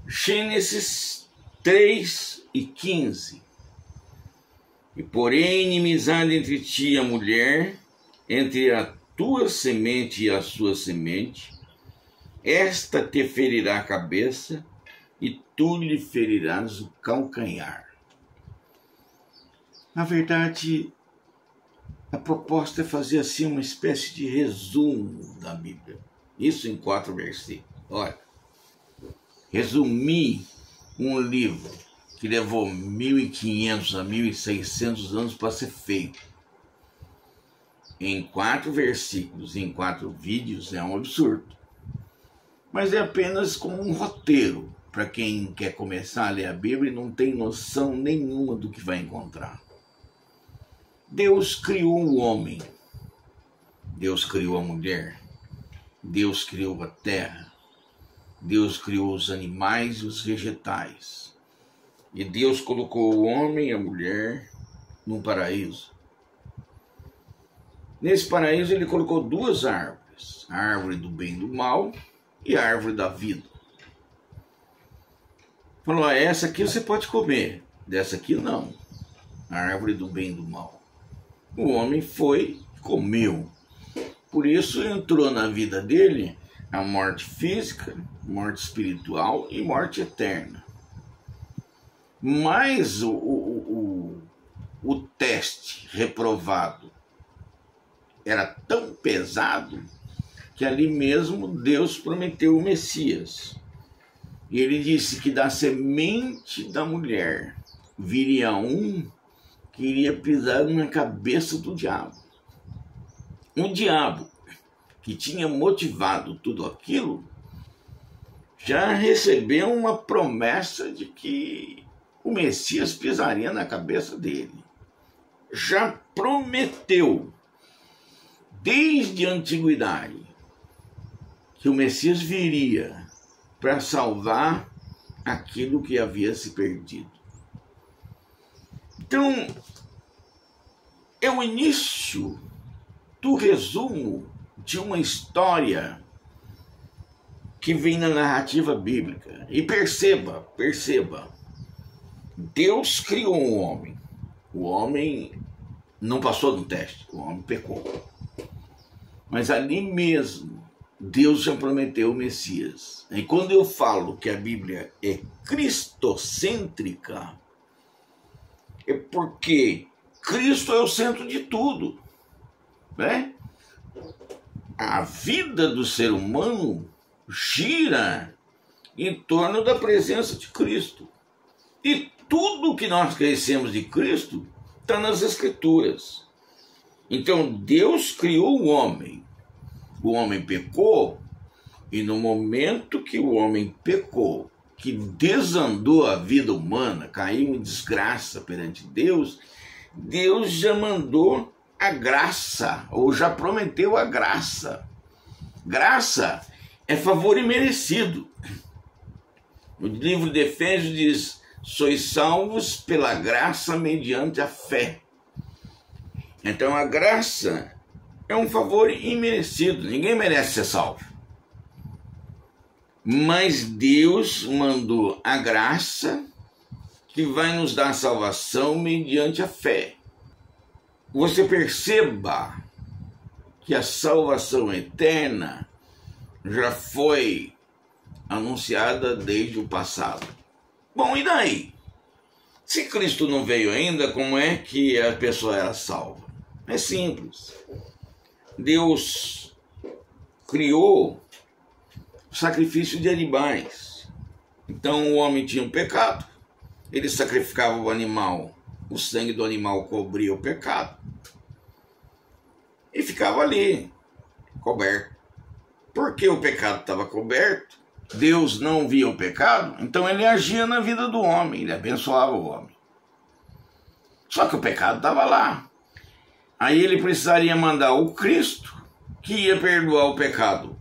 Gênesis 3:15. E porém inimizade entre ti e a mulher, entre a tua semente e a sua semente, esta te ferirá a cabeça e tu lhe ferirás o calcanhar. Na verdade, a proposta é fazer assim uma espécie de resumo da Bíblia. Isso em 4 versículos. Olha, resumi um livro que levou 1.500 a 1.600 anos para ser feito. Em 4 versículos, em 4 vídeos, é um absurdo. Mas é apenas como um roteiro para quem quer começar a ler a Bíblia e não tem noção nenhuma do que vai encontrar. Deus criou o homem, Deus criou a mulher, Deus criou a terra, Deus criou os animais e os vegetais. E Deus colocou o homem e a mulher num paraíso. Nesse paraíso ele colocou 2 árvores, a árvore do bem e do mal e a árvore da vida. Falou, essa aqui você pode comer, dessa aqui não, a árvore do bem e do mal. O homem foi e comeu. Por isso entrou na vida dele a morte física, morte espiritual e morte eterna. Mas o teste reprovado era tão pesado que ali mesmo Deus prometeu o Messias. E ele disse que da semente da mulher viria um que iria pisar na cabeça do diabo. O diabo, que tinha motivado tudo aquilo, já recebeu uma promessa de que o Messias pisaria na cabeça dele. Já prometeu, desde a antiguidade, que o Messias viria para salvar aquilo que havia se perdido. Então, é o início do resumo de uma história que vem na narrativa bíblica. E perceba, Deus criou um homem. O homem não passou no teste, o homem pecou. Mas ali mesmo, Deus já prometeu o Messias. E quando eu falo que a Bíblia é cristocêntrica, é porque Cristo é o centro de tudo, né? A vida do ser humano gira em torno da presença de Cristo. E tudo que nós conhecemos de Cristo está nas Escrituras. Então Deus criou o homem pecou, e no momento que o homem pecou, que desandou a vida humana, caiu em desgraça perante Deus, Deus já mandou a graça, ou já prometeu a graça. Graça é favor imerecido. O livro de Efésios diz: sois salvos pela graça mediante a fé. Então a graça é um favor imerecido, ninguém merece ser salvo. Mas Deus mandou a graça que vai nos dar salvação mediante a fé. Você perceba que a salvação eterna já foi anunciada desde o passado. Bom, e daí? Se Cristo não veio ainda, como é que a pessoa era salva? É simples. Deus criou o sacrifício de animais. Então o homem tinha um pecado, ele sacrificava o animal, o sangue do animal cobria o pecado e ficava ali, coberto. Porque o pecado estava coberto, Deus não via o pecado, então ele agia na vida do homem, ele abençoava o homem. Só que o pecado estava lá. Aí ele precisaria mandar o Cristo, que ia perdoar o pecado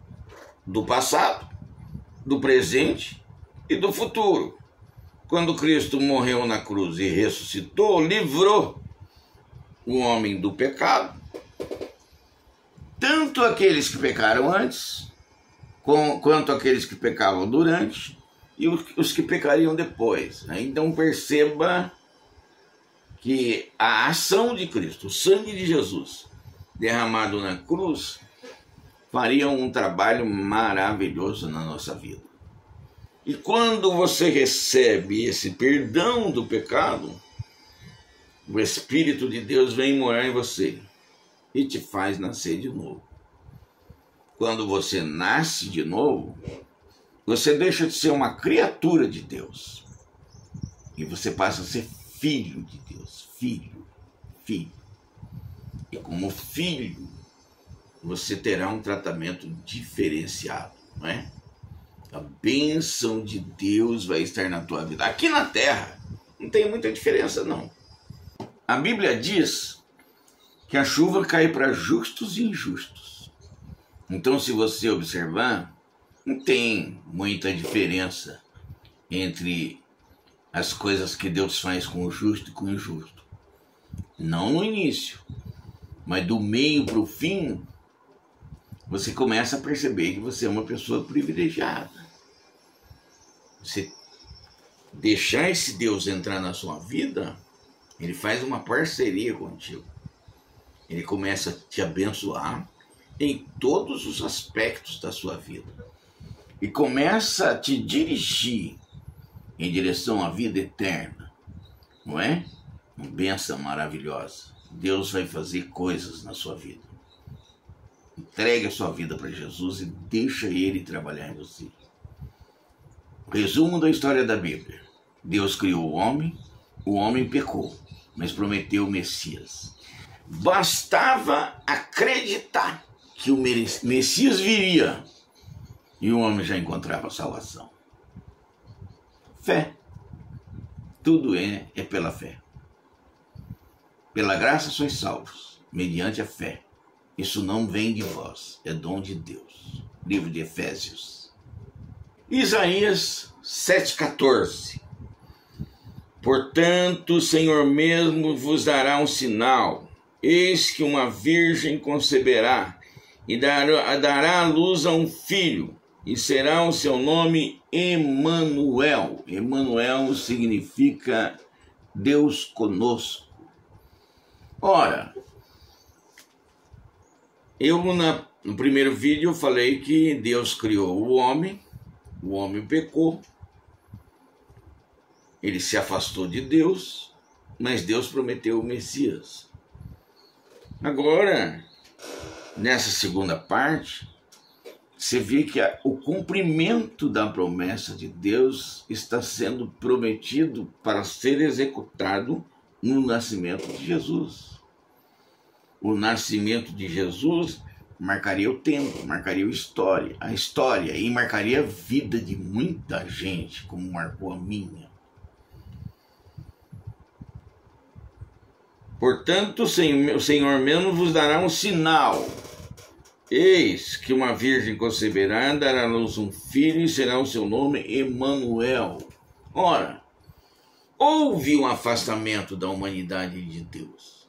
do passado, do presente e do futuro. Quando Cristo morreu na cruz e ressuscitou, livrou o homem do pecado, tanto aqueles que pecaram antes, quanto aqueles que pecavam durante, e os que pecariam depois. Então perceba que a ação de Cristo, o sangue de Jesus derramado na cruz, faria um trabalho maravilhoso na nossa vida. E quando você recebe esse perdão do pecado, o Espírito de Deus vem morar em você e te faz nascer de novo. Quando você nasce de novo, você deixa de ser uma criatura de Deus e você passa a ser filho de Deus, filho. E como filho, você terá um tratamento diferenciado, não é? A bênção de Deus vai estar na tua vida. Aqui na terra não tem muita diferença, não. A Bíblia diz que a chuva cai para justos e injustos. Então, se você observar, não tem muita diferença entre as coisas que Deus faz com o justo e com o injusto. Não no início, mas do meio para o fim, você começa a perceber que você é uma pessoa privilegiada. Você deixar esse Deus entrar na sua vida, ele faz uma parceria contigo. Ele começa a te abençoar em todos os aspectos da sua vida. E começa a te dirigir em direção à vida eterna. Não é? Uma bênção maravilhosa. Deus vai fazer coisas na sua vida. Entregue a sua vida para Jesus e deixa Ele trabalhar em você. Resumo da história da Bíblia. Deus criou o homem pecou, mas prometeu o Messias. Bastava acreditar que o Messias viria e o homem já encontrava salvação. Fé. Tudo é pela fé. Pela graça sois salvos, mediante a fé. Isso não vem de vós, é dom de Deus. Livro de Efésios. Isaías 7,14. Portanto, o Senhor mesmo vos dará um sinal. Eis que uma virgem conceberá e dará à luz a um filho, e será o seu nome Emanuel. Emanuel significa Deus conosco. Ora, no primeiro vídeo eu falei que Deus criou o homem pecou, ele se afastou de Deus, mas Deus prometeu o Messias. Agora, nessa segunda parte, você vê que o cumprimento da promessa de Deus está sendo prometido para ser executado no nascimento de Jesus. O nascimento de Jesus marcaria o tempo, marcaria a história e marcaria a vida de muita gente, como marcou a minha. Portanto, o Senhor mesmo vos dará um sinal. Eis que uma virgem conceberá, dará à luz um filho e será o seu nome Emanuel. Ora, houve um afastamento da humanidade de Deus.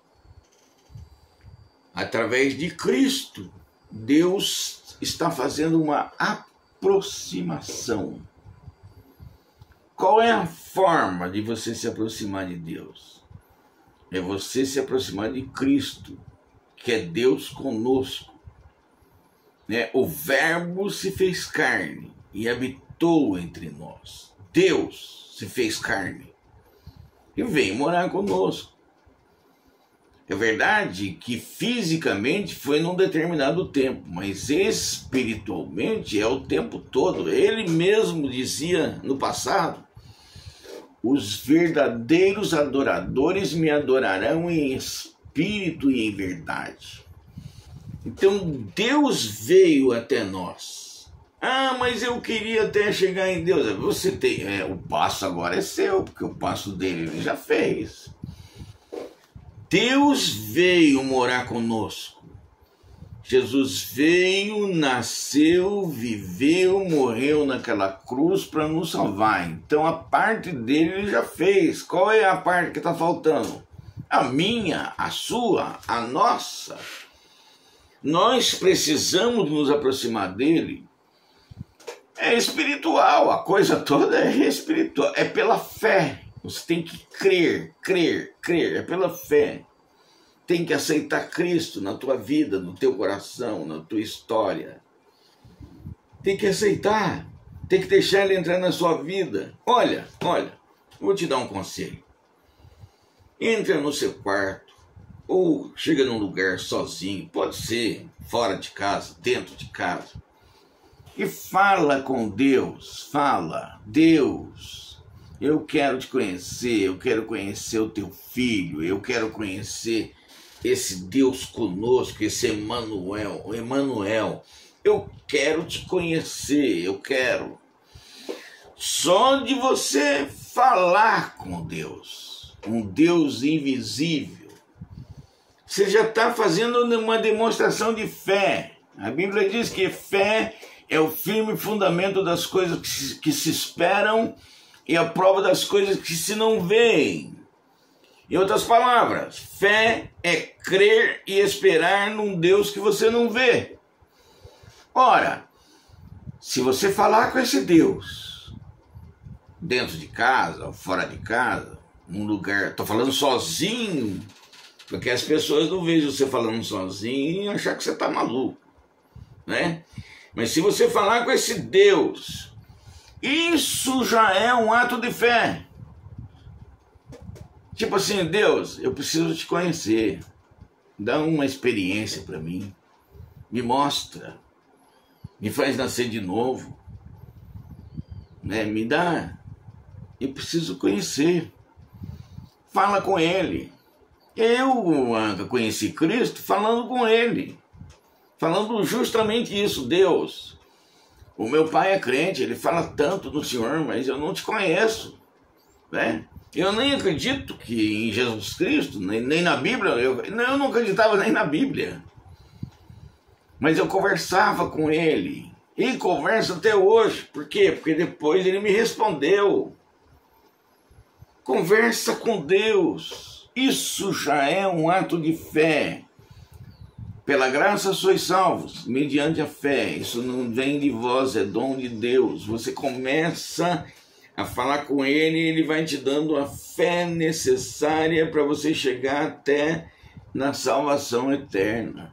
Através de Cristo, Deus está fazendo uma aproximação. Qual é a forma de você se aproximar de Deus? É você se aproximar de Cristo, que é Deus conosco. O Verbo se fez carne e habitou entre nós. Deus se fez carne e veio morar conosco. É verdade que fisicamente foi num determinado tempo, mas espiritualmente é o tempo todo. Ele mesmo dizia no passado: os verdadeiros adoradores me adorarão em espírito e em verdade. Então Deus veio até nós. Mas eu queria até chegar em Deus. Você tem, o passo agora é seu, porque o passo dele ele já fez. Deus veio morar conosco. Jesus veio, nasceu, viveu, morreu naquela cruz para nos salvar. Então a parte dele ele já fez. Qual é a parte que está faltando? A minha, a sua, a nossa. Nós precisamos nos aproximar dele É espiritual, a coisa toda é espiritual, é pela fé. Você tem que crer, é pela fé. Tem que aceitar Cristo na tua vida, no teu coração, na tua história. Tem que aceitar, tem que deixar ele entrar na sua vida. Olha, vou te dar um conselho. Entra no seu quarto, ou chega num lugar sozinho, pode ser fora de casa, dentro de casa, e fala com Deus, fala: Deus, eu quero te conhecer, eu quero conhecer o teu filho, eu quero conhecer esse Deus conosco, esse Emmanuel, eu quero te conhecer, eu quero. Só de você falar com Deus, um Deus invisível, você já está fazendo uma demonstração de fé. A Bíblia diz que fé é o firme fundamento das coisas que se esperam e a prova das coisas que se não veem. Em outras palavras, fé é crer e esperar num Deus que você não vê. Ora, se você falar com esse Deus, dentro de casa ou fora de casa, num lugar, estou falando sozinho, porque as pessoas não vejam você falando sozinho e achar que você está maluco, né? Mas se você falar com esse Deus, isso já é um ato de fé. Tipo assim: Deus, eu preciso te conhecer, dá uma experiência para mim, me mostra, me faz nascer de novo, né? Me dá, eu preciso conhecer. Fala com ele. Eu conheci Cristo falando com ele, falando justamente isso: Deus, o meu pai é crente, ele fala tanto do Senhor, mas eu não te conheço, né? Eu nem acredito que em Jesus Cristo, nem na Bíblia, eu não acreditava nem na Bíblia. Mas eu conversava com ele, e converso até hoje. Por quê? Porque depois ele me respondeu. Conversa com Deus, isso já é um ato de fé. Pela graça sois salvos, mediante a fé. Isso não vem de vós, é dom de Deus. Você começa a falar com ele, ele vai te dando a fé necessária para você chegar até na salvação eterna.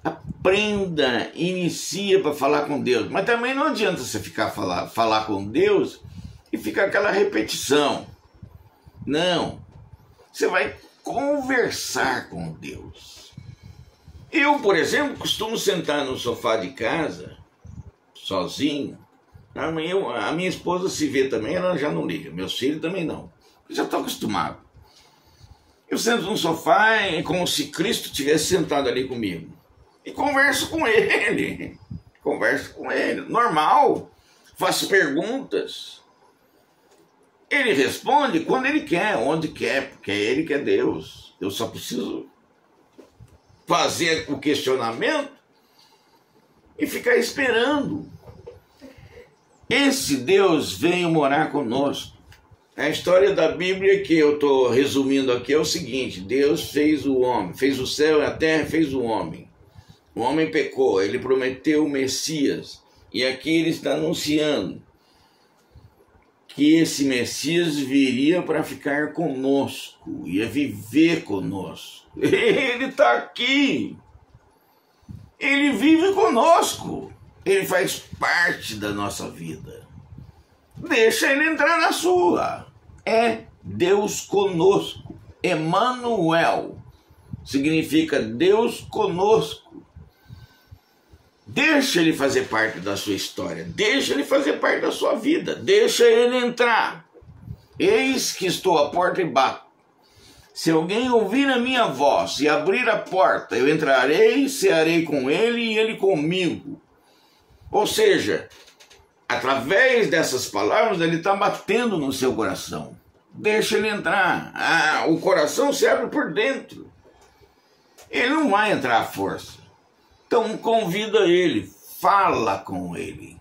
Aprenda, inicia para falar com Deus. Mas também não adianta você falar com Deus e ficar aquela repetição. Não, você vai conversar com Deus. Eu, por exemplo, costumo sentar no sofá de casa, sozinho. A minha esposa se vê também, ela já não liga. Meus filhos também não. Eu já estou acostumado. Eu sento no sofá como se Cristo tivesse sentado ali comigo. E converso com ele. Converso com ele. Normal. Faço perguntas. Ele responde quando ele quer, onde quer, porque é ele que é Deus. Eu só preciso fazer o questionamento e ficar esperando. Esse Deus veio morar conosco. A história da Bíblia que eu estou resumindo aqui é o seguinte: Deus fez o homem, fez o céu e a terra, fez o homem. O homem pecou, ele prometeu o Messias. E aqui ele está anunciando que esse Messias viria para ficar conosco, ia viver conosco. Ele está aqui. Ele vive conosco. Ele faz parte da nossa vida. Deixa ele entrar na sua. É Deus conosco. Emmanuel significa Deus conosco. Deixa ele fazer parte da sua história. Deixa ele fazer parte da sua vida. Deixa ele entrar. Eis que estou à porta e bato. Se alguém ouvir a minha voz e abrir a porta, eu entrarei, cearei com ele e ele comigo. Ou seja, através dessas palavras, ele está batendo no seu coração. Deixa ele entrar. O coração se abre por dentro. Ele não vai entrar à força. Então convida ele, fala com ele.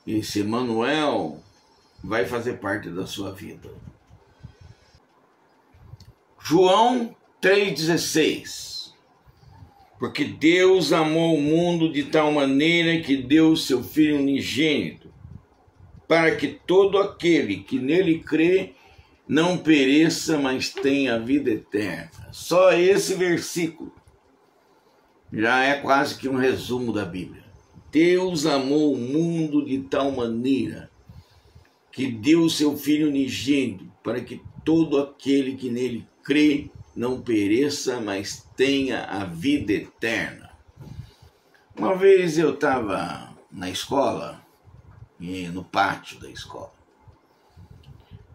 Esse Emmanuel vai fazer parte da sua vida. João 3,16. Porque Deus amou o mundo de tal maneira que deu o seu Filho unigênito, para que todo aquele que nele crê não pereça, mas tenha a vida eterna. Só esse versículo já é quase que um resumo da Bíblia. Deus amou o mundo de tal maneira que deu o seu Filho unigênito, para que todo aquele que nele crê não pereça, mas tenha a vida eterna. Uma vez eu estava na escola, no pátio da escola,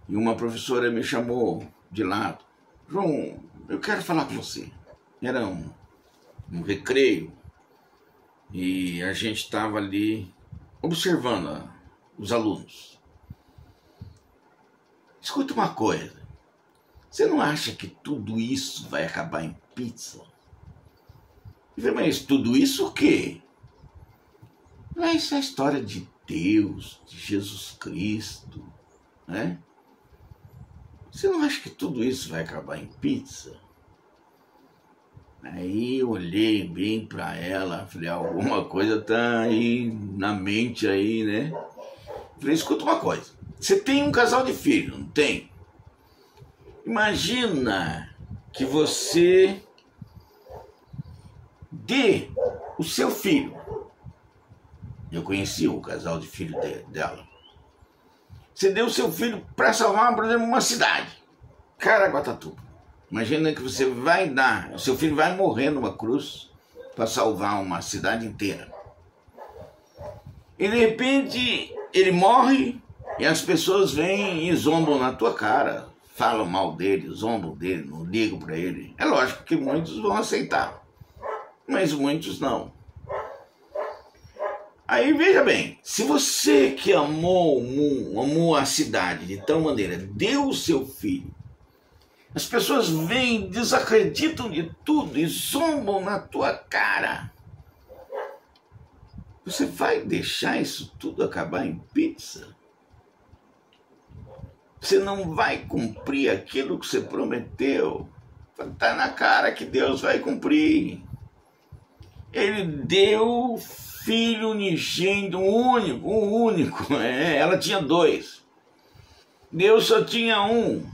e uma professora me chamou de lado. João, eu quero falar com você. Era um recreio e a gente estava ali observando os alunos. Escuta uma coisa, você não acha que tudo isso vai acabar em pizza? Eu falei, mas tudo isso o quê? Isso é a história de Deus, de Jesus Cristo, né? Você não acha que tudo isso vai acabar em pizza? Aí eu olhei bem para ela, falei, alguma coisa tá aí na mente aí, né? Falei, escuta uma coisa, você tem um casal de filhos, não tem? Imagina que você dê o seu filho. Eu conheci o casal de filho dela. Você deu o seu filho para salvar, por exemplo, uma cidade, Caraguatatuba. Imagina que você vai dar, o seu filho vai morrer numa cruz para salvar uma cidade inteira. E de repente ele morre e as pessoas vêm e zombam na tua cara, falam mal dele, zombam dele, não ligam para ele. É lógico que muitos vão aceitar, mas muitos não. Aí veja bem, se você que amou a cidade de tal maneira, deu o seu filho, as pessoas vêm, desacreditam de tudo e zombam na tua cara, você vai deixar isso tudo acabar em pizza? Você não vai cumprir aquilo que você prometeu? Está na cara que Deus vai cumprir. Ele deu Filho unigênito, um único. Ela tinha dois. Deus só tinha um.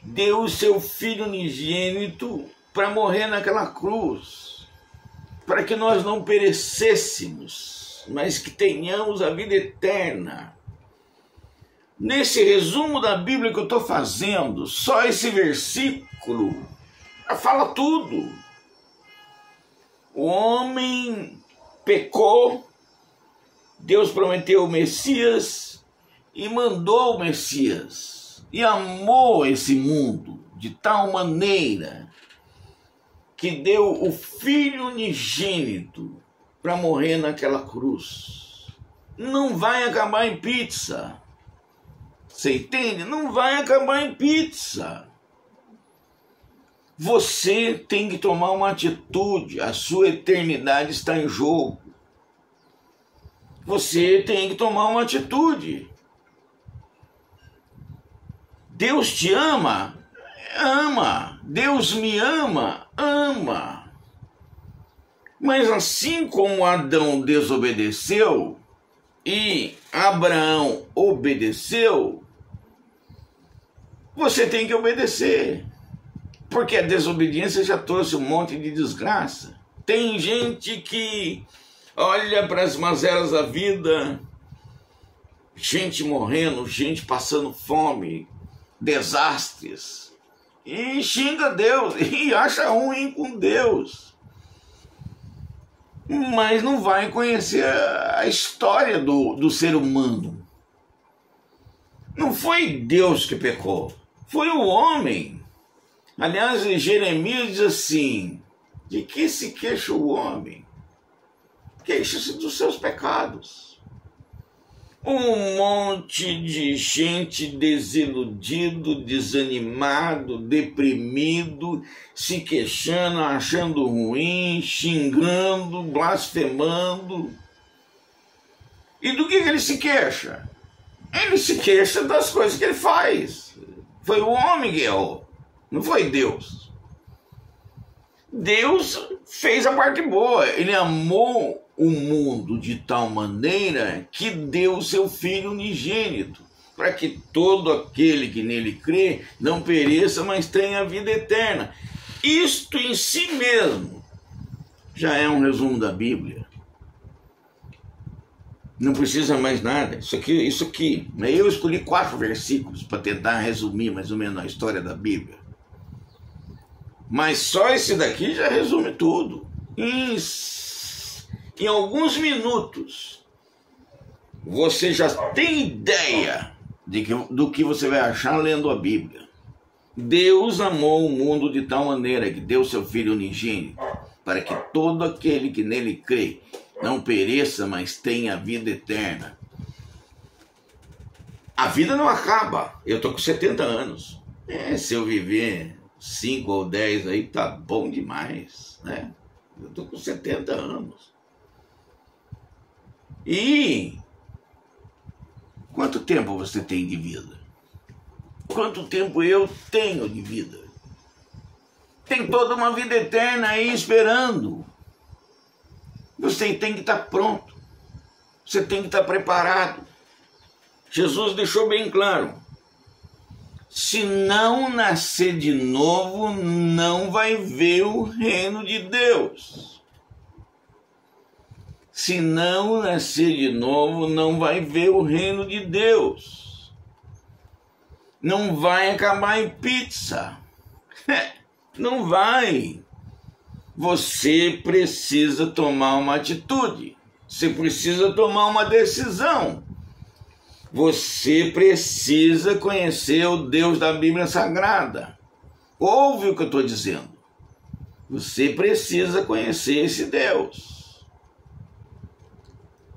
Deu o seu Filho unigênito para morrer naquela cruz, para que nós não perecêssemos, mas que tenhamos a vida eterna. Nesse resumo da Bíblia que eu estou fazendo, só esse versículo fala tudo. O homem pecou, Deus prometeu o Messias e mandou o Messias. E amou esse mundo de tal maneira que deu o Filho unigênito para morrer naquela cruz. Não vai acabar em pizza. Você entende? Não vai acabar em pizza. Você tem que tomar uma atitude. A sua eternidade está em jogo. Você tem que tomar uma atitude. Deus te ama? Ama. Deus me ama? Ama. Mas assim como Adão desobedeceu e Abraão obedeceu, você tem que obedecer. Porque a desobediência já trouxe um monte de desgraça. Tem gente que olha para as mazelas da vida, gente morrendo, gente passando fome, desastres, e xinga Deus, e acha ruim com Deus. Mas não vai conhecer a história do ser humano. Não foi Deus que pecou, foi o homem. Aliás, Jeremias diz assim, de que se queixa o homem? Queixa-se dos seus pecados. Um monte de gente desiludido, desanimado, deprimido, se queixando, achando ruim, xingando, blasfemando. E do que ele se queixa? Ele se queixa das coisas que ele faz. Foi o homem que errou, não foi Deus. Deus fez a parte boa. Ele amou o mundo de tal maneira que deu o seu Filho unigênito, para que todo aquele que nele crê não pereça, mas tenha a vida eterna. Isto em si mesmo já é um resumo da Bíblia. Não precisa mais nada. Isso aqui. Eu escolhi 4 versículos para tentar resumir mais ou menos a história da Bíblia. Mas só esse daqui já resume tudo. Em alguns minutos, você já tem ideia do que você vai achar lendo a Bíblia. Deus amou o mundo de tal maneira que deu seu Filho unigênito, para que todo aquele que nele crê não pereça, mas tenha a vida eterna. A vida não acaba. Eu tô com 70 anos. Se eu viver 5 ou 10 aí, tá bom demais, né? Eu tô com 70 anos. E quanto tempo você tem de vida? Quanto tempo eu tenho de vida? Tem toda uma vida eterna aí esperando. Você tem que estar pronto. Você tem que estar preparado. Jesus deixou bem claro. Se não nascer de novo, não vai ver o reino de Deus. Se não nascer de novo, não vai ver o reino de Deus. Não vai acabar em pizza. Não vai. Você precisa tomar uma atitude. Você precisa tomar uma decisão. Você precisa conhecer o Deus da Bíblia Sagrada. Ouve o que eu estou dizendo. Você precisa conhecer esse Deus.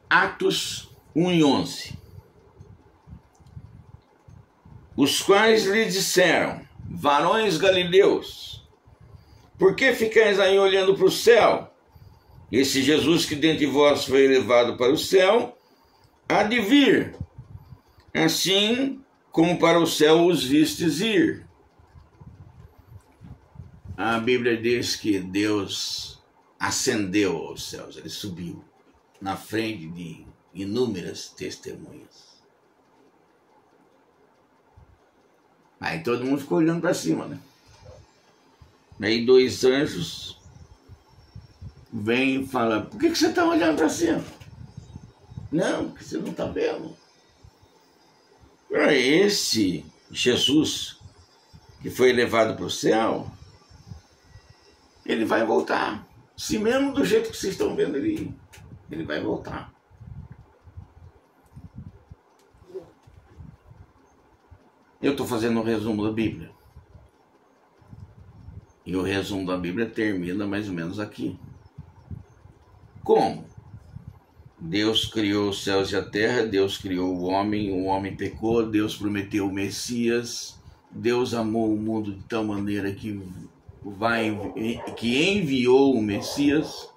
Atos 1:11. Os quais lhe disseram: varões galileus, por que ficais aí olhando para o céu? Esse Jesus que dentre vós foi elevado para o céu, há de vir, assim como para o céu os vistes ir. A Bíblia diz que Deus ascendeu aos céus, ele subiu na frente de inúmeras testemunhas. Aí todo mundo ficou olhando para cima, né? Aí 2 anjos vêm e falam: por que você está olhando para cima? Não, porque você não está vendo. Para esse Jesus que foi elevado para o céu, ele vai voltar. Se mesmo do jeito que vocês estão vendo ele vai voltar. Eu estou fazendo um resumo da Bíblia. E o resumo da Bíblia termina mais ou menos aqui. Como? Deus criou os céus e a terra, Deus criou o homem pecou, Deus prometeu o Messias, Deus amou o mundo de tal maneira que enviou o Messias.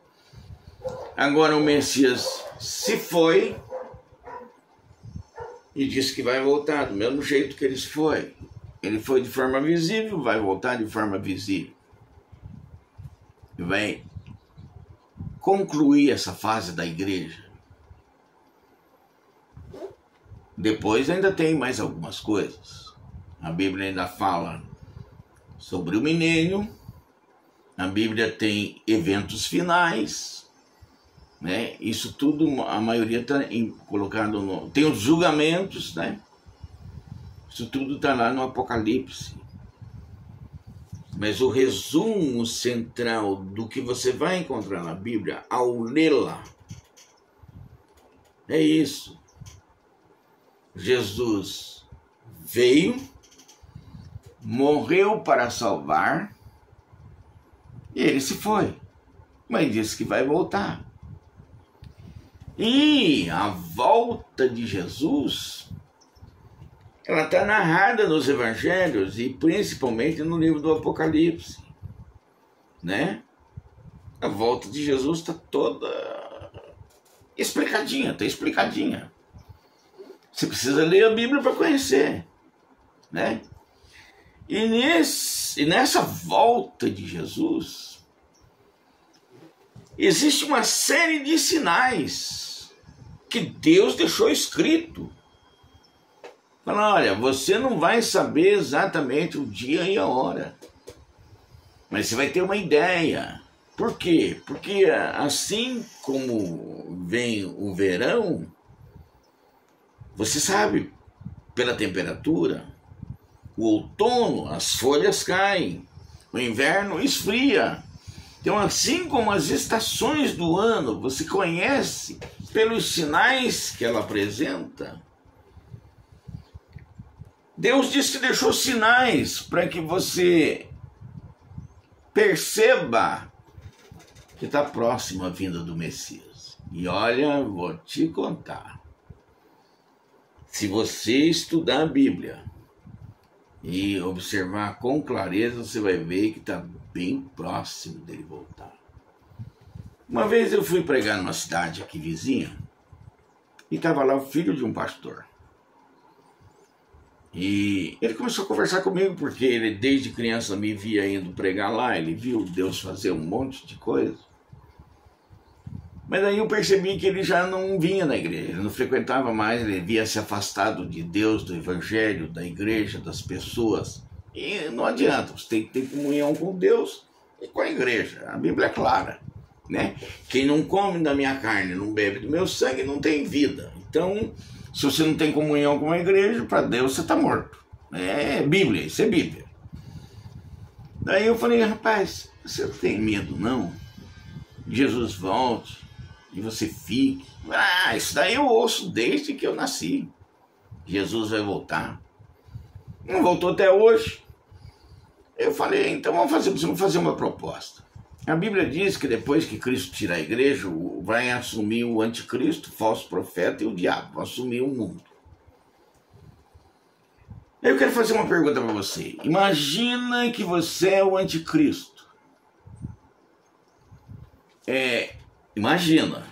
Agora o Messias se foi e disse que vai voltar do mesmo jeito que ele foi. Ele foi de forma visível, vai voltar de forma visível. E vai concluir essa fase da igreja. Depois ainda tem mais algumas coisas. A Bíblia ainda fala sobre o milênio. A Bíblia tem eventos finais, né? Isso tudo, a maioria está colocado no... Tem os julgamentos, né? Isso tudo está lá no Apocalipse. Mas o resumo central do que você vai encontrar na Bíblia, ao lê-la, é isso. Jesus veio, morreu para salvar, e ele se foi, mas disse que vai voltar. E a volta de Jesus, ela está narrada nos evangelhos e principalmente no livro do Apocalipse, né? A volta de Jesus está toda explicadinha, está explicadinha. Você precisa ler a Bíblia para conhecer, né? E nessa volta de Jesus, existe uma série de sinais que Deus deixou escrito. Fala, olha, você não vai saber exatamente o dia e a hora, mas você vai ter uma ideia. Por quê? Porque assim como vem o verão, você sabe, pela temperatura, o outono, as folhas caem, o inverno esfria. Então, assim como as estações do ano, você conhece pelos sinais que ela apresenta. Deus disse que deixou sinais para que você perceba que está próxima a vinda do Messias. E olha, vou te contar. Se você estudar a Bíblia e observar com clareza, você vai ver que está bem próximo dele voltar. Uma vez eu fui pregar numa cidade aqui vizinha e estava lá o filho de um pastor. E ele começou a conversar comigo porque ele desde criança me via indo pregar lá, ele viu Deus fazer um monte de coisa. Mas aí eu percebi que ele já não vinha na igreja, ele não frequentava mais, ele havia se afastado de Deus, do evangelho, da igreja, das pessoas. E não adianta, você tem que ter comunhão com Deus e com a igreja. A Bíblia é clara, né? Quem não come da minha carne, não bebe do meu sangue, não tem vida. Então, se você não tem comunhão com a igreja, para Deus você está morto. É Bíblia, isso é Bíblia. Daí eu falei, rapaz, você não tem medo não? Jesus volte e você fique. Ah, isso daí eu ouço desde que eu nasci. Jesus vai voltar. Não voltou até hoje. Eu falei, então vamos fazer uma proposta. A Bíblia diz que depois que Cristo tirar a igreja, vai assumir o anticristo, o falso profeta e o diabo, vai assumir o mundo. Eu quero fazer uma pergunta para você. Imagina que você é o anticristo. Imagina.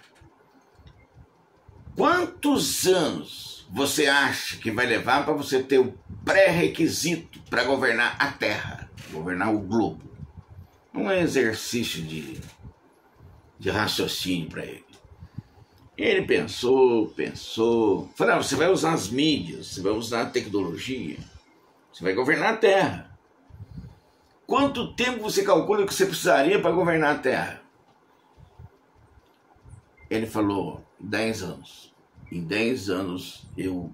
Quantos anos você acha que vai levar para você ter o pré-requisito para governar a Terra, governar o globo? Um exercício de raciocínio para ele. Ele pensou. Falou, você vai usar as mídias, você vai usar a tecnologia, você vai governar a Terra. Quanto tempo você calcula que você precisaria para governar a Terra? Ele falou, 10 anos. Em 10 anos eu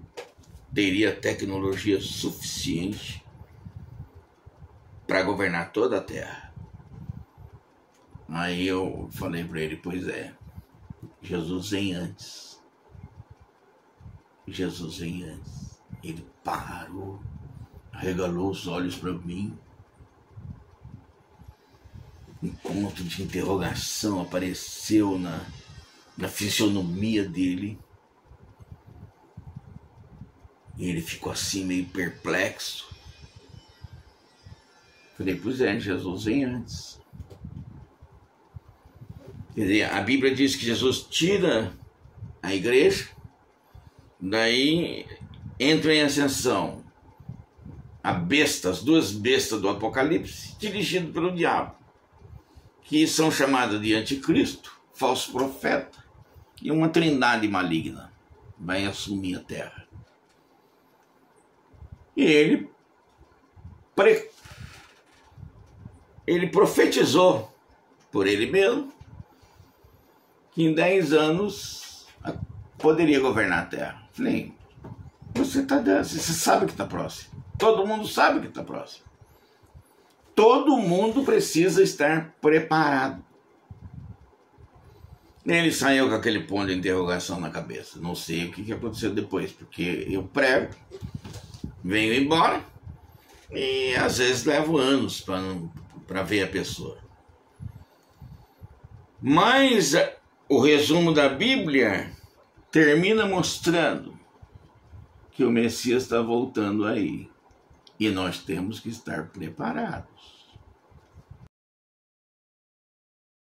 teria tecnologia suficiente para governar toda a Terra. Aí eu falei para ele, pois é, Jesus vem antes. Jesus vem antes. Ele parou, regalou os olhos para mim. Um ponto de interrogação apareceu na fisionomia dele. E ele ficou assim meio perplexo. Falei, pois é, Jesus vem antes. Quer dizer, a Bíblia diz que Jesus tira a igreja, daí entra em ascensão as duas bestas do Apocalipse, dirigido pelo diabo, que são chamadas de anticristo, falso profeta, e uma trindade maligna vai assumir a terra. E ele profetizou por ele mesmo que em 10 anos poderia governar a Terra. Falei, você sabe que está próximo. Todo mundo sabe que está próximo. Todo mundo precisa estar preparado. Ele saiu com aquele ponto de interrogação na cabeça. Não sei o que aconteceu depois, porque eu prego, venho embora e às vezes levo anos para ver a pessoa. Mas o resumo da Bíblia termina mostrando que o Messias está voltando aí. E nós temos que estar preparados.